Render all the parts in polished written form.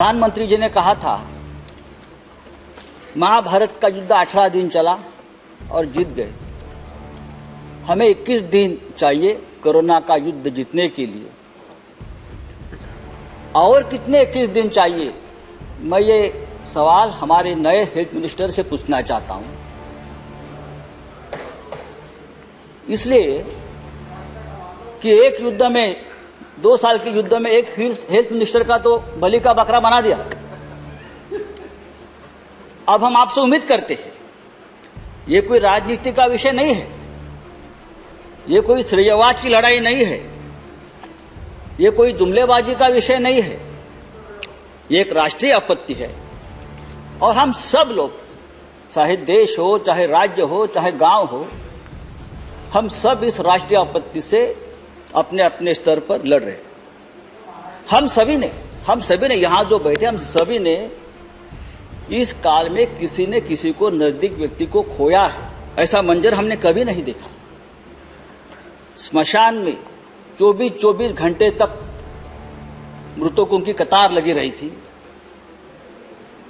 प्रधानमंत्री जी ने कहा था महाभारत का युद्ध 18 दिन चला और जीत गए। हमें 21 दिन चाहिए कोरोना का युद्ध जीतने के लिए। और कितने 21 दिन चाहिए, मैं ये सवाल हमारे नए हेल्थ मिनिस्टर से पूछना चाहता हूं। इसलिए कि एक युद्ध में 2 साल के युद्ध में एक हेल्थ मिनिस्टर का तो बलि का बकरा बना दिया। अब हम आपसे उम्मीद करते हैं, ये कोई राजनीति का विषय नहीं है, ये कोई श्रेयवाद की लड़ाई नहीं है, ये कोई जुमलेबाजी का विषय नहीं है, ये एक राष्ट्रीय आपत्ति है। और हम सब लोग, चाहे देश हो, चाहे राज्य हो, चाहे गांव हो, हम सब इस राष्ट्रीय आपत्ति से अपने अपने स्तर पर लड़ रहे हैं। हम सभी ने यहां जो बैठे, हम सभी ने इस काल में किसी ने किसी को, नजदीक व्यक्ति को खोया है। ऐसा मंजर हमने कभी नहीं देखा। स्मशान में 24-24 घंटे तक मृतकों की कतार लगी रही थी।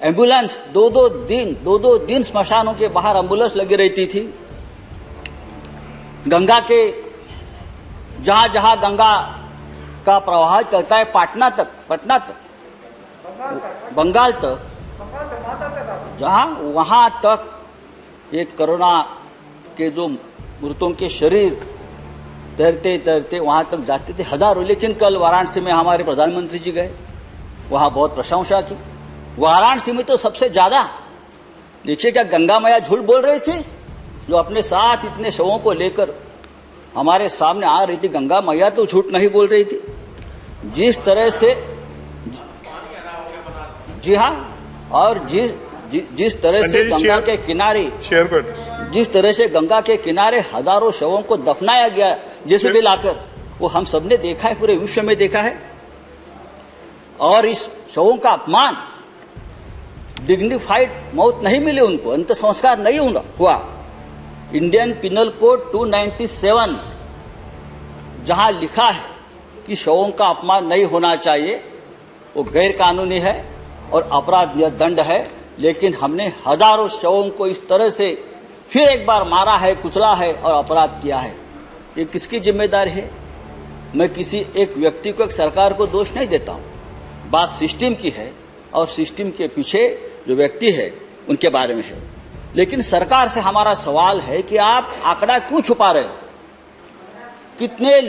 एम्बुलेंस 2-2 दिन स्मशानों के बाहर एम्बुलेंस लगी रहती थी। गंगा के जहां जहां गंगा का प्रवाह चलता है, पटना तक, बंगाल तक, जहां वहां तक ये कोरोना के जो मृतों के शरीर तैरते तैरते वहां तक जाते थे हजारों। लेकिन कल वाराणसी में हमारे प्रधानमंत्री जी गए, वहां बहुत प्रशंसा की। वाराणसी में तो सबसे ज्यादा, देखिए क्या गंगा मैया झूठ बोल रही थी, जो अपने साथ इतने शवों को लेकर हमारे सामने आ रही थी। गंगा मैया तो झूठ नहीं बोल रही थी। जिस तरह से, जी हाँ, और जिस तरह से गंगा के किनारे, जिस तरह से गंगा के किनारे हजारों शवों को दफनाया गया जैसे भी लाकर, वो हम सबने देखा है, पूरे विश्व में देखा है। और इस शवों का अपमान, डिग्निफाइड मौत नहीं मिली उनको, अंत संस्कार नहीं हुआ। इंडियन पिनल कोड 297 जहां लिखा है कि शवों का अपमान नहीं होना चाहिए, वो गैर कानूनी है और अपराध दंड है। लेकिन हमने हजारों शवों को इस तरह से फिर एक बार मारा है, कुचला है और अपराध किया है। ये किसकी जिम्मेदारी है? मैं किसी एक व्यक्ति को, एक सरकार को दोष नहीं देता हूं। बात सिस्टम की है और सिस्टम के पीछे जो व्यक्ति है उनके बारे में है। लेकिन सरकार से हमारा सवाल है कि आप आंकड़ा क्यों छुपा रहे हो? कितने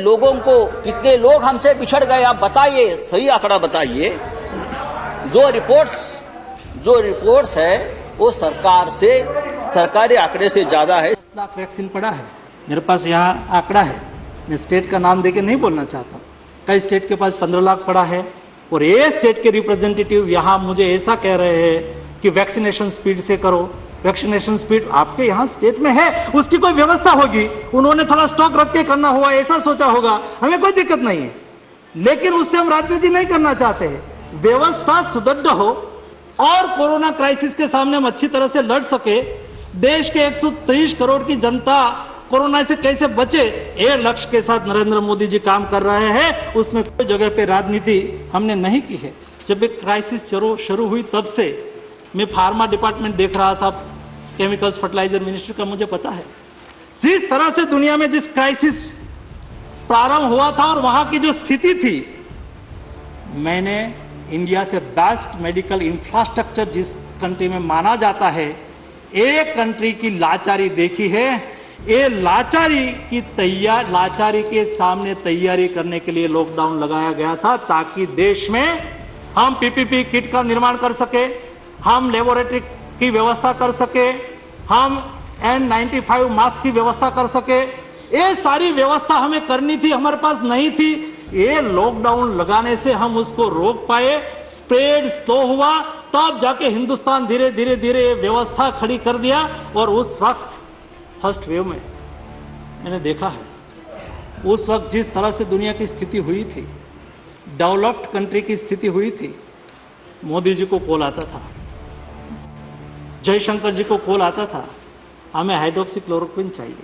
लोग हमसे बिछड़ गए, आप बताइए, सही आंकड़ा बताइए। जो रिपोर्ट्स है वो सरकारी आंकड़े से ज्यादा है। 10 लाख वैक्सीन पड़ा है, मेरे पास यहाँ आंकड़ा है। मैं स्टेट का नाम देके नहीं बोलना चाहता। कई स्टेट के पास 15 लाख पड़ा है और ये स्टेट के रिप्रेजेंटेटिव यहाँ मुझे ऐसा कह रहे हैं कि वैक्सीनेशन स्पीड से करो। वैक्सीनेशन स्पीड आपके यहाँ स्टेट में है, उसकी कोई व्यवस्था होगी, उन्होंने थोड़ा स्टॉक रख के करना हुआ, ऐसा सोचा होगा, हमें कोई दिक्कत नहीं है। लेकिन उससे हम राजनीति नहीं करना चाहते हैं। व्यवस्था सुदृढ़ हो और कोरोना क्राइसिस के सामने हम अच्छी तरह से लड़ सके। देश के 130 करोड़ की जनता कोरोना से कैसे बचे, ये लक्ष्य के साथ नरेंद्र मोदी जी काम कर रहे हैं। उसमें कोई जगह पे राजनीति हमने नहीं की है। जब एक क्राइसिस शुरू हुई तब से मैं फार्मा डिपार्टमेंट देख रहा था, केमिकल्स फर्टिलाइजर मिनिस्ट्री का, मुझे पता है जिस तरह से दुनिया में जिस क्राइसिस प्रारंभ हुआ था और वहां की जो स्थिति थी, मैंने इंडिया से बेस्ट मेडिकल इंफ्रास्ट्रक्चर जिस कंट्री में माना जाता है, एक कंट्री की लाचारी देखी है। ये लाचारी के सामने तैयारी करने के लिए लॉकडाउन लगाया गया था, ताकि देश में हम पीपीपी किट का निर्माण कर सके, हम लेबोरेटरी की व्यवस्था कर सके, हम N95 मास्क की व्यवस्था कर सके। ये सारी व्यवस्था हमें करनी थी, हमारे पास नहीं थी। ये लॉकडाउन लगाने से हम उसको रोक पाए। स्प्रेड स्लो हुआ, तब जाके हिंदुस्तान धीरे धीरे व्यवस्था खड़ी कर दिया। और उस वक्त फर्स्ट वेव में मैंने देखा है, उस वक्त जिस तरह से दुनिया की स्थिति हुई थी, डेवलप्ड कंट्री की स्थिति हुई थी, मोदी जी को कॉल आता था, जयशंकर जी को कॉल आता था, हमें हाइड्रोक्सीक्लोरोक्विन चाहिए,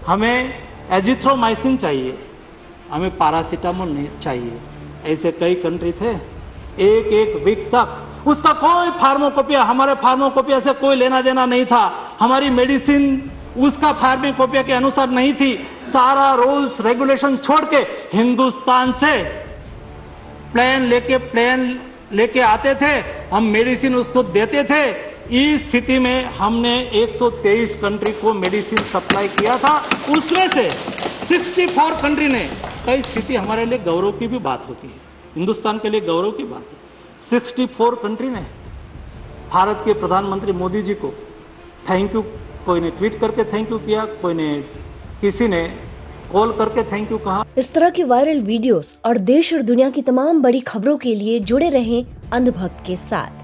हमें एजिथ्रोमाइसिन चाहिए, हमें पैरासीटामोल चाहिए। ऐसे कई कंट्री थे एक एक वीक तक उसका कोई फार्माकोपिया, हमारे फार्माकोपिया से कोई लेना देना नहीं था, हमारी मेडिसिन उसका फार्माकोपिया के अनुसार नहीं थी। सारा रूल्स रेगुलेशन छोड़ के हिंदुस्तान से प्लेन लेके आते थे, हम मेडिसिन उसको देते थे। इस स्थिति में हमने 123 कंट्री को मेडिसिन सप्लाई किया था, उसमें से 64 कंट्री ने, कई स्थिति हमारे लिए गौरव की भी बात होती है, हिंदुस्तान के लिए गौरव की बात है, 64 कंट्री ने भारत के प्रधानमंत्री मोदी जी को थैंक यू, कोई ने ट्वीट करके थैंक यू किया, कोई ने किसी ने कॉल करके थैंक यू कहा। इस तरह की वायरल वीडियोस और देश और दुनिया की तमाम बड़ी खबरों के लिए जुड़े रहें अंधभक्त के साथ।